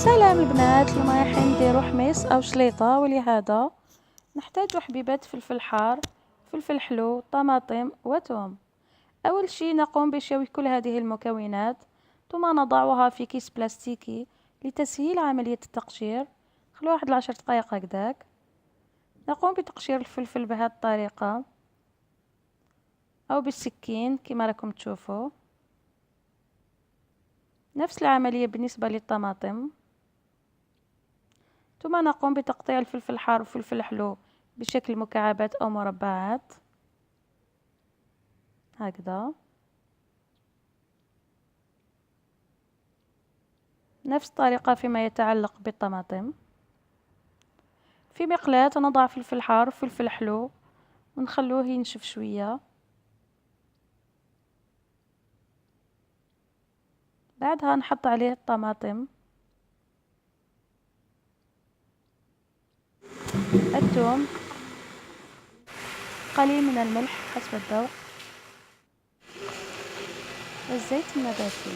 سلام البنات، اليوم رايحين نديرو حميص او شليطه، ولهذا نحتاج حبيبات فلفل حار، فلفل حلو، طماطم وثوم. اول شيء نقوم بشوي كل هذه المكونات، ثم نضعها في كيس بلاستيكي لتسهيل عمليه التقشير. خلو واحد 10 دقائق هكذاك. نقوم بتقشير الفلفل بهذه الطريقه او بالسكين كما راكم تشوفوا. نفس العمليه بالنسبه للطماطم. ثم نقوم بتقطيع الفلفل الحار والفلفل الحلو بشكل مكعبات أو مربعات هكذا. نفس الطريقة فيما يتعلق بالطماطم. في مقلاة نضع فلفل حار وفلفل حلو ونخلوه ينشف شوية. بعدها نحط عليه الطماطم، الثوم، قليل من الملح حسب الذوق، والزيت النباتي.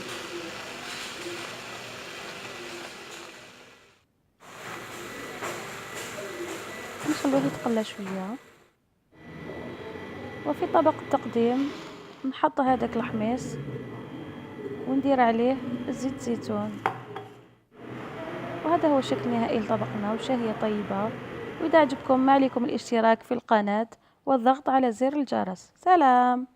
نخلوه يتقلى شوية. وفي طبق التقديم نحط هذاك الحميص وندير عليه زيت زيتون. وهذا هو شكل نهائي لطبقنا، وشهية طيبة. وإذا عجبكم ما عليكم الاشتراك في القناة والضغط على زر الجرس. سلام.